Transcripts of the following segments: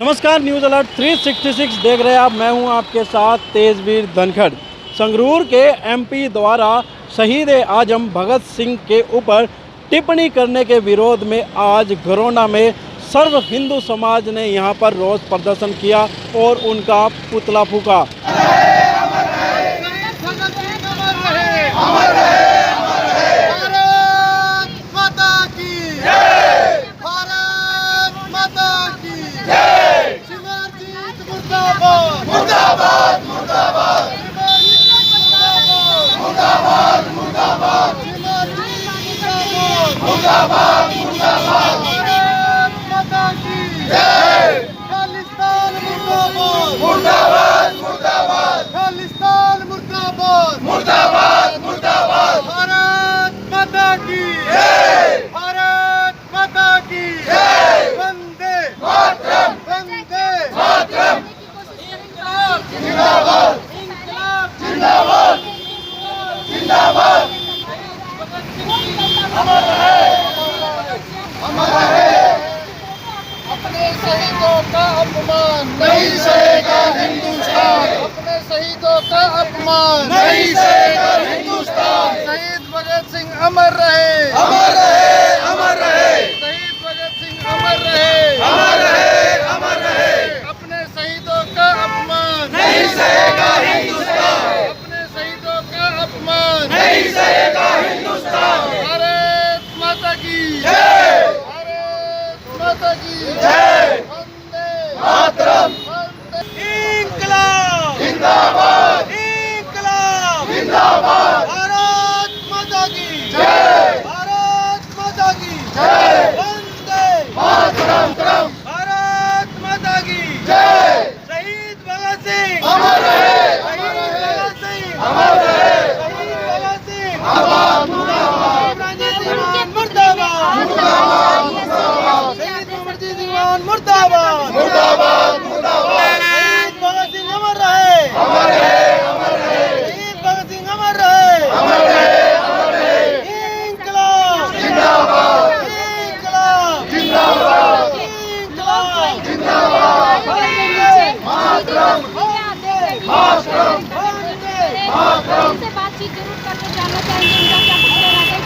नमस्कार, news alert 366 देख रहे हैं आप। मैं हूं आपके साथ तेजवीर धनखड़। संगरूर के एमपी द्वारा शहीद आजम भगत सिंह के ऊपर टिप्पणी करने के विरोध में आज घरौंडा में सर्व हिंदू समाज ने यहां पर रोष प्रदर्शन किया और उनका पुतला फूंका। अपने शहीदों का अपमान नहीं सहेगा हिंदुस्तान। अपने शहीदों का अपमान नहीं सहेगा हिंदुस्तान। शहीद भगत सिंह अमर रहे, अमर रहे, अमर रहे। शहीद भगत सिंह अमर रहे, अमर रहे, अमर रहे। अपने शहीदों का अपमान नहीं सहेगा हिंदुस्तान। अपने शहीदों का अपमान नहीं सहेगा हिंदुस्तान। भारत माता की जय, भारत माता की जय। वंदे मातरम। इंकलाब जिंदाबाद, इंकलाब जिंदाबाद। भारत माता की जय, भारत माता की जय। वंदे मातरम। भारत माता की जय। शहीद भगत सिंह अमर रहे, शहीद भगत सिंह अमर रहे, शहीद भगत सिंह मुर्दाबाद, मुर्दाबाद, मुर्दाबाद। शहीद अमरजीत सिंह मुर्दाबाद, मुर्दाबाद, मुर्दाबाद। शहीद भगत सिंह अमर रहे, अमर रहे, अमर रहे। शहीद भगत सिंह अमर रहे, अमर रहे, अमर रहे। इंकलाब जिंदाबाद, इंकलाब जिंदाबाद, इंकलाब जिंदाबाद। वंदे मातरम, वंदे मातरम, वंदे मातरम। से बातचीत जरूर करके जानना चाहेंगे उनका क्या कुछ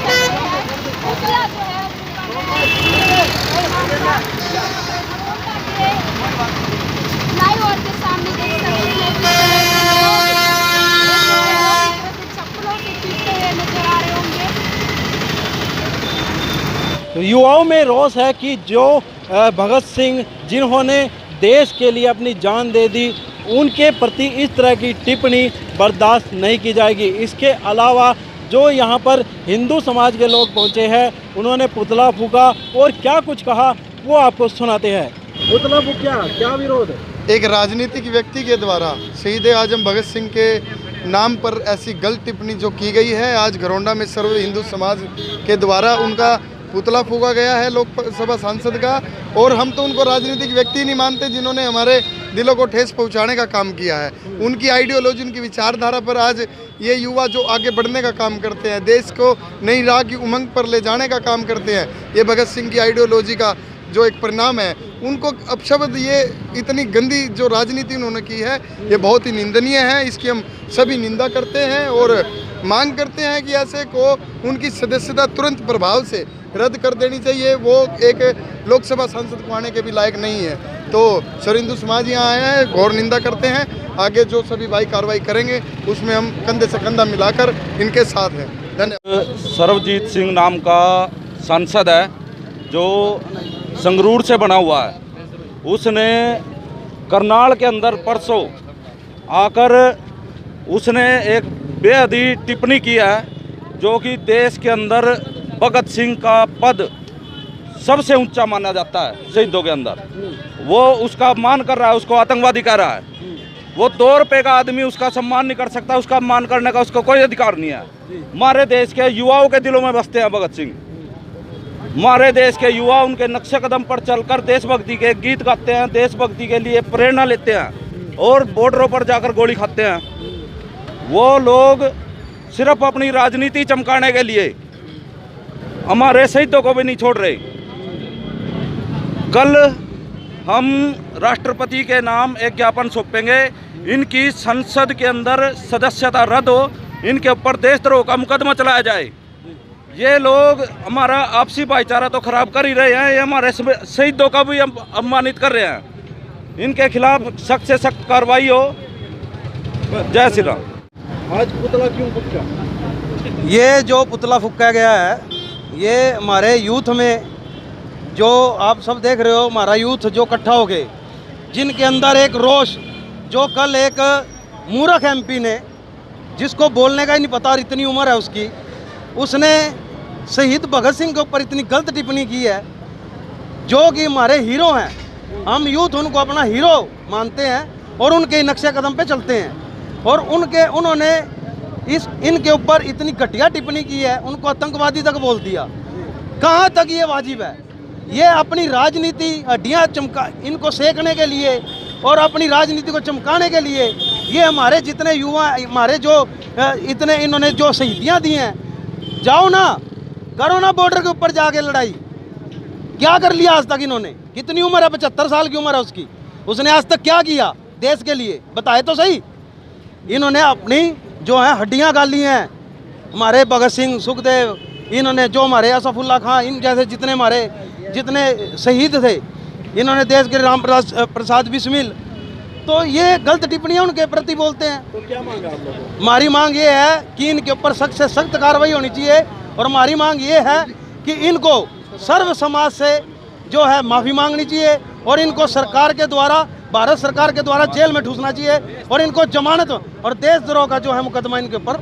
कहना है। पुतला जो है लाइव और के सामने देख सकते हैं चप्पलों से पीटते हुए नजर आ रहे होंगे। युवाओं में रोष है कि जो भगत सिंह जिन्होंने देश के लिए अपनी जान दे दी, उनके प्रति इस तरह की टिप्पणी बर्दाश्त नहीं की जाएगी। इसके अलावा जो यहाँ पर हिंदू समाज के लोग पहुँचे हैं, उन्होंने पुतला फूंका और क्या कुछ कहा वो आपको सुनाते हैं। पुतला फूंका, क्या विरोध है? एक राजनीतिक व्यक्ति के द्वारा शहीद आजम भगत सिंह के नाम पर ऐसी गलत टिप्पणी जो की गई है, आज घरौंडा में सर्व हिंदू समाज के द्वारा उनका पुतला फूंका गया है लोकसभा सांसद का। और हम तो उनको राजनीतिक व्यक्ति नहीं मानते जिन्होंने हमारे दिलों को ठेस पहुंचाने का काम किया है। उनकी आइडियोलॉजी, उनकी विचारधारा पर आज ये युवा जो आगे बढ़ने का काम करते हैं, देश को नई राह की उमंग पर ले जाने का काम करते हैं, ये भगत सिंह की आइडियोलॉजी का जो एक परिणाम है। उनको अपशब्द, ये इतनी गंदी जो राजनीति उन्होंने की है, ये बहुत ही निंदनीय है। इसकी हम सभी निंदा करते हैं और मांग करते हैं कि ऐसे को उनकी सदस्यता तुरंत प्रभाव से रद्द कर देनी चाहिए। वो एक लोकसभा सांसद को आने के भी लायक नहीं है। तो सर्व हिंदू समाज यहाँ आया है, घोर निंदा करते हैं। आगे जो सभी भाई कार्रवाई करेंगे उसमें हम कंधे से कंधा मिलाकर इनके साथ हैं। धन्यवाद। सर्वजीत सिंह नाम का सांसद है जो संगरूर से बना हुआ है। उसने करनाल के अंदर परसों आकर उसने एक बेहदी टिप्पणी की है, जो कि देश के अंदर भगत सिंह का पद सबसे ऊंचा माना जाता है शहीदों के अंदर। वो उसका अपमान कर रहा है, उसको आतंकवादी कह रहा है। वो 2 रुपये का आदमी उसका सम्मान नहीं कर सकता, उसका अपमान करने का उसको कोई अधिकार नहीं है। हमारे देश के युवाओं के दिलों में बसते हैं भगत सिंह। हमारे देश के युवा उनके नक्शे कदम पर चलकर देशभक्ति के गीत गाते हैं, देशभक्ति के लिए प्रेरणा लेते हैं और बॉर्डरों पर जाकर गोली खाते हैं। वो लोग सिर्फ अपनी राजनीति चमकाने के लिए हमारे शहीदों को भी नहीं छोड़ रहे। कल हम राष्ट्रपति के नाम एक ज्ञापन सौंपेंगे। इनकी संसद के अंदर सदस्यता रद्द हो, इनके ऊपर देशद्रोह का मुकदमा चलाया जाए। ये लोग हमारा आपसी भाईचारा तो खराब कर ही रहे हैं, ये हमारे शहीदों का भी अपमानित कर रहे हैं। इनके खिलाफ सख्त से सख्त कार्रवाई हो। जय श्री राम। आज पुतला क्यों फूका? ये जो पुतला फूका गया है, ये हमारे यूथ में, जो आप सब देख रहे हो, हमारा यूथ जो इकट्ठा हो गए, जिनके अंदर एक रोष, जो कल एक मूर्ख एमपी ने, जिसको बोलने का ही नहीं पता और इतनी उम्र है उसकी, उसने शहीद भगत सिंह के ऊपर इतनी गलत टिप्पणी की है, जो कि हमारे हीरो हैं। हम यूथ उनको अपना हीरो मानते हैं और उनके नक्शे कदम पे चलते हैं। और उन्होंने इनके ऊपर इतनी घटिया टिप्पणी की है, उनको आतंकवादी तक बोल दिया। कहाँ तक ये वाजिब है? ये अपनी राजनीति हड्डियाँ चमका, इनको सेकने के लिए और अपनी राजनीति को चमकाने के लिए ये हमारे जितने युवा, हमारे जो इतने इन्होंने जो शहीदियाँ दी हैं, जाओ ना, करो ना बॉर्डर के ऊपर जाके लड़ाई। क्या कर लिया आज तक इन्होंने? कितनी उम्र है? 75 साल की उम्र है उसकी। उसने आज तक क्या किया देश के लिए? बताए तो सही। इन्होंने अपनी जो है हड्डियां गाली हैं, हमारे भगत सिंह, सुखदेव, इन्होंने जो हमारे असफुल्ला खां, इन जैसे जितने हमारे जितने शहीद थे, इन्होंने देश के राम प्रसाद बिस्मिल, तो ये गलत टिप्पणियां उनके प्रति बोलते हैं। तो क्या मांगा आप लोगों को? हमारी मांग ये है कि इनके ऊपर सख्त से सख्त कार्रवाई होनी चाहिए। और हमारी मांग ये है कि इनको सर्व समाज से जो है माफ़ी मांगनी चाहिए और इनको सरकार के द्वारा, भारत सरकार के द्वारा जेल में ठूसना चाहिए और इनको जमानत और देशद्रोह का जो है मुकदमा इनके ऊपर।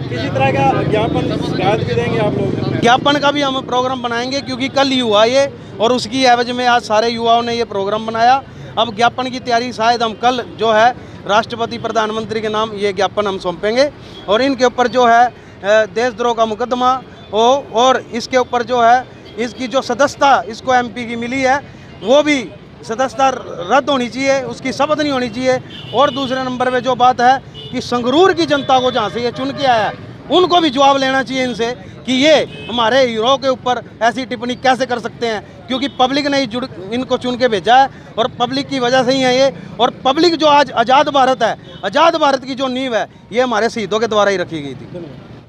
किसी तरह का ज्ञापन शिकायत भी देंगे आप लोग? ज्ञापन का भी हम प्रोग्राम बनाएंगे, क्योंकि कल ही हुआ ये और उसकी एवज में आज सारे युवाओं ने ये प्रोग्राम बनाया। अब ज्ञापन की तैयारी शायद हम कल जो है राष्ट्रपति प्रधानमंत्री के नाम ये ज्ञापन हम सौंपेंगे और इनके ऊपर जो है देशद्रोह का मुकदमा हो और इसके ऊपर जो है इसकी जो सदस्यता इसको एमपी की मिली है वो भी सदस्यता रद्द होनी चाहिए, उसकी शपथ नहीं होनी चाहिए। और दूसरे नंबर पे जो बात है कि संगरूर की जनता को जहाँ से ये चुन के आया है, उनको भी जवाब लेना चाहिए इनसे कि ये हमारे हीरो के ऊपर ऐसी टिप्पणी कैसे कर सकते हैं, क्योंकि पब्लिक ने इनको चुन के भेजा है और पब्लिक की वजह से ही है ये। और पब्लिक जो आज आज़ाद भारत है, आज़ाद भारत की जो नींव है, ये हमारे शहीदों के द्वारा ही रखी गई थी।